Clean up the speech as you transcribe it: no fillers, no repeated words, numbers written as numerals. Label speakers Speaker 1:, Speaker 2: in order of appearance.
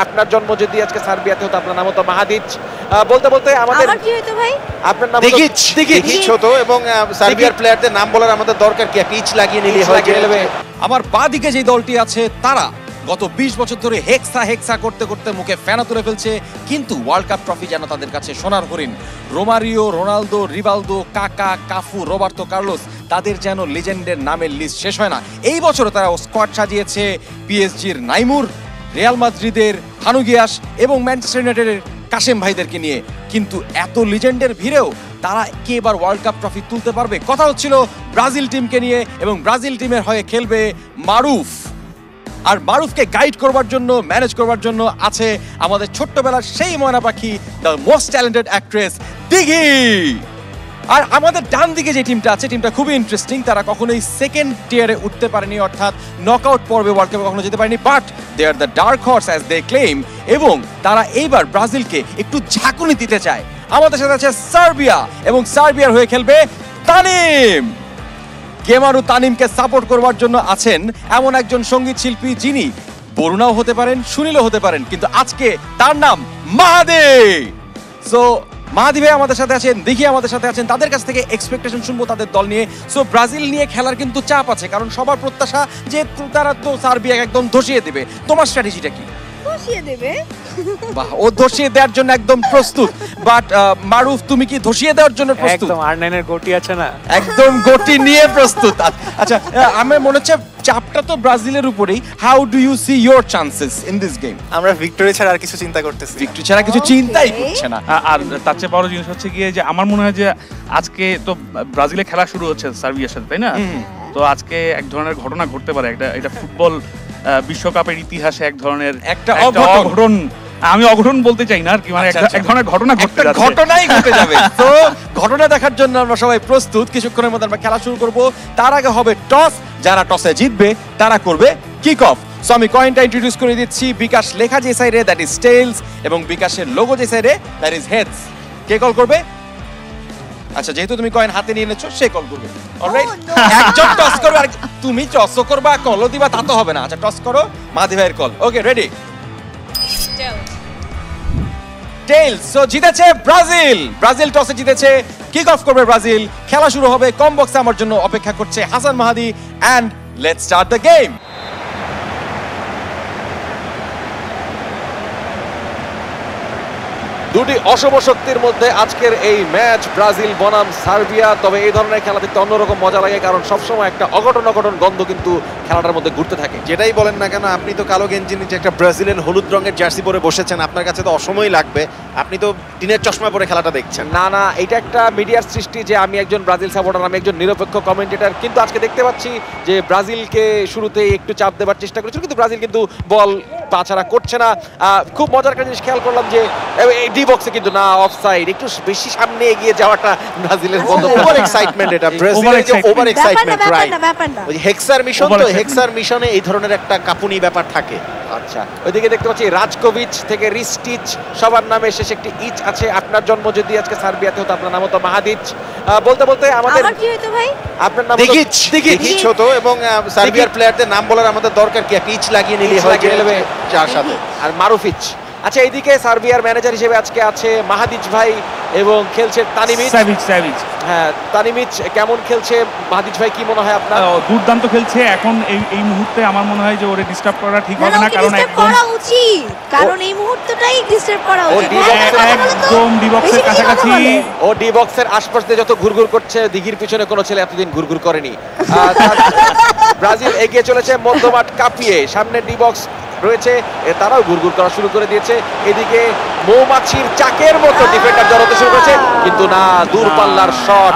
Speaker 1: আপনার জন্ম যদি আজকে সার্বিয়াতে হতো আপনার নাম হতো মাহাদিচ। বলতে বলতে আমাদের
Speaker 2: কি হতো ভাই?
Speaker 1: আপনার নাম
Speaker 3: দিগিচ হতো এবং সার্বিয়ার প্লেয়ারদের নাম বলার আমাদের দরকার কি? পিচ লাগিয়ে নিলে হয়।
Speaker 4: আমার বাঁদিকে যে দলটি আছে তারা গত 20 বছর ধরে হেক্সা করতে করতে মুখে ফেনা তুলে ফেলছে, কিন্তু ওয়ার্ল্ড কাপ ট্রফি যেন তাদের কাছে সোনার হরিণ। রোমারিও, রোনালদো, রিভালদো, কাকা, কাফু, রবার্তো কার্লোস, তাদের যেন লিজেন্ডের নামের লিস্ট শেষ হয় না। এই বছরও তারা স্কোয়াড সাজিয়েছে পিএসজির নাইমুর, রিয়াল মাদ্রিদের হানুগিয়াস এবং ম্যানচেস্টার ইউনাইটেডের কাশেম ভাইদেরকে নিয়ে। কিন্তু এত লিজেন্ডের ভিড়েও তারা কি এবার ওয়ার্ল্ড কাপ ট্রফি তুলতে পারবে? কথা হচ্ছিল ব্রাজিল টিমকে নিয়ে, এবং ব্রাজিল টিমের হয়ে খেলবে মারুফ। আর মারুফকে গাইড করবার জন্য, ম্যানেজ করবার জন্য আছে আমাদের ছোট্টবেলার সেই ময়না পাখি, দ্য মোস্ট ট্যালেন্টেড অ্যাক্ট্রেস দিঘি। আর আমাদের ডান দিকে যে টিমটা আছে, টিমটা খুবই ইন্টারেস্টিং। তারা কখনোই সেকেন্ড টিয়ারে উঠতে পারেনি, অর্থাৎ নকআউট পর্বে ওয়ার্ল্ড কাপে কখনো যেতে পারেনি, but they are the dark horse as they claim, এবং তারা এইবার ব্রাজিলকে একটু ঝাঁকুনি দিতে চায়। আমাদের সাথে আছে সার্বিয়া, এবং সার্বিয়ার হয়ে খেলবে তানিম। গেমারু তানিমকে সাপোর্ট করবার জন্য আছেন এমন একজন সঙ্গীত শিল্পী যিনি বরুণাও হতে পারেন, সুনীলও হতে পারেন, কিন্তু আজকে তার নাম মাহাদি। সো মাহাদি ভাই আমাদের সাথে আছেন, দেখি আমাদের সাথে আছেন। তাদের কাছ থেকে এক্সপেকটেশন শুনবো তাদের দল নিয়ে। সো ব্রাজিল নিয়ে খেলার কিন্তু চাপ আছে, কারণ সবার প্রত্যাশা যে তারা তো সার্বিয়াকে একদম ধসিয়ে দেবে। তোমার স্ট্র্যাটেজিটা কি?
Speaker 2: ধসিয়ে দেবে?
Speaker 4: বাহ, ও ধসিয়ে দেওয়ার জন্য একদম প্রস্তুত। বাট মারুফ, তুমি কি ধসিয়ে দেওয়ার জন্য প্রস্তুত?
Speaker 5: একদম R9 এর গটি আছে না,
Speaker 4: একদম গটি নিয়ে প্রস্তুত। আচ্ছা, আমার মনে হচ্ছে চাপটা তো ব্রাজিলের উপরেই। How do you see your chances in this game?
Speaker 5: আমরা ভিক্টরি ছাড়া আর কিছু চিন্তা করতেছি।
Speaker 4: ভিক্টরি ছাড়া কিছু চিন্তাই করছে না।
Speaker 6: আর তার চেয়ে বড় জিনিস হচ্ছে গিয়ে যে আমার মনে হয় যে আজকে তো ব্রাজিলে খেলা শুরু হচ্ছে সার্বিয়ার সাথে, তাই না? তো আজকে এক ধরনের ঘটনা ঘটতে পারে। এটা ফুটবল বিশ্বকাপের ইতিহাসে এক ধরনের
Speaker 4: একটা
Speaker 6: অঘটন। আমি অঘটন বলতে চাই না আর কি, মানে এক ধরনের ঘটনা ঘটতে যাচ্ছে,
Speaker 4: ঘটনাই ঘটে যাবে। তো ঘটনা দেখার জন্য আমরা সবাই প্রস্তুত। কিছুক্ষণের মধ্যে আমরা খেলা শুরু করব। তার আগে হবে টস। যারা টসে জিতবে তারা করবে কিক অফ। সো আমি কয়েনটা ইন্ট্রোডিউস করে দিচ্ছি। বিকাশ লেখা যে সাইডে, দ্যাট ইজ টেইলস, এবং বিকাশের লোগো যে সাইডে, দ্যাট ইজ হেডস। কে কল করবে? আচ্ছা, যেহেতু তুমি কয়েন হাতে নিয়ে এনেছো, সে কল করবে। অলরাইট, একজন টস করবে, আর তুমি টসও করবা, কলও দিবা, তা তো হবে না। আচ্ছা, টস করো। মাহাদি ভাইয়ের কল। ওকে, রেডি? টেইলস। সো জিতেছে ব্রাজিল। ব্রাজিল টসে জিতেছে, কিক অফ করবে ব্রাজিল। খেলা শুরু হবে। কম বক্সে আমার জন্য অপেক্ষা করছে Hasan Mahadi, and let's start the game.
Speaker 1: দুটি অশুভ শক্তির মধ্যে আজকের এই ম্যাচ, ব্রাজিল বনাম সার্বিয়া। তবে এই ধরনের খেলা দেখতে অন্যরকম মজা লাগে, কারণ সবসময় একটা অঘটন গন্ধ কিন্তু খেলাটার মধ্যে ঘুরতে থাকে।
Speaker 3: যেটাই বলেন না কেন, আপনি তো কালো গেঞ্জি নিচে একটা ব্রাজিলিয়ান হলুদ রঙের জার্সি পরে বসেছেন, আপনার কাছে তো অসময় লাগবে। আপনি তো টিনের চশমা পরে খেলাটা দেখছেন।
Speaker 1: না, এটা একটা মিডিয়ার সৃষ্টি যে আমি একজন ব্রাজিল সাপোর্টার, আমি একজন নিরপেক্ষ কমেন্টেটর। কিন্তু আজকে দেখতে পাচ্ছি যে ব্রাজিলকে শুরুতে একটু চাপ দেওয়ার চেষ্টা করেছিল, কিন্তু ব্রাজিল কিন্তু বল পাছাড়া করছে না। খুব মজার একটা জিনিস খেয়াল করলাম যে ডি বক্সে কিন্তু না, অফসাইড। একটু বেশি সামনে এগিয়ে যাওয়াটা ব্রাজিলের বন্ধ।
Speaker 3: ওভার এক্সাইটমেন্ট, এটা ব্রাজিলের যে ওভার এক্সাইটমেন্ট, রাইট? ওই হেক্সার মিশন, তো হেক্সার মিশনে এই ধরনের একটা কাপুনি ব্যাপার থাকে।
Speaker 1: আচ্ছা, ওইদিকে দেখতে পাচ্ছি রাজকোভিচ থেকে রিস্টিচ, সবার নামে শেষে একটি ইচ আছে। আপনার জন্ম যদি আজকে সার্বিয়াতে হতো আপনার নাম হতো মাহাদিচ। বলতে বলতে আমাদের
Speaker 2: কি হতো ভাই?
Speaker 1: আপনার নাম
Speaker 3: দিগিচ হতো, এবং সার্বিয়ার প্লেয়ারদের নাম বলার আমাদের দরকার কি? পিচ লাগিয়ে নিলে হয় চার সাথে।
Speaker 1: আর মারুফিচ। আচ্ছা, এইদিকে সার্বিয়ার ম্যানেজার হিসেবে আজকে আছে মাহাদিচ ভাই, এবং খেলছে তানিমিচ। হ্যাঁ, তানিমিচ কেমন খেলছে? মাহাদিচ ভাই, কি মনে হয় আপনার?
Speaker 6: দুর্দান্ত খেলছে। এখন এই মুহূর্তে আমার মনে হয় যে ওরে ডিস্টার্ব করা ঠিক হবে না, কারণ
Speaker 2: কারণ এই মুহূর্তটাই ডিস্টার্ব করা উচিত।
Speaker 6: একদম ডি বক্সের কাছাকাছি,
Speaker 1: ও ডি বক্সের আশপাশ দিয়ে যত ঘুরঘুর করছে, দিঘির পিছনে কোনো ছেলে এতদিন ঘুরঘুর করেনি। ব্রাজিল এগিয়ে চলেছে মধ্যমাঠ কাঁপিয়ে, সামনে ডি বক্স রয়েছে, তারাও ঘুরঘুর করা শুরু করে দিয়েছে। এদিকে মৌমাছির চাকের মতো ডিফেন্ডার জড়াতে শুরু করেছে, কিন্তু না, দূরপাল্লার শট।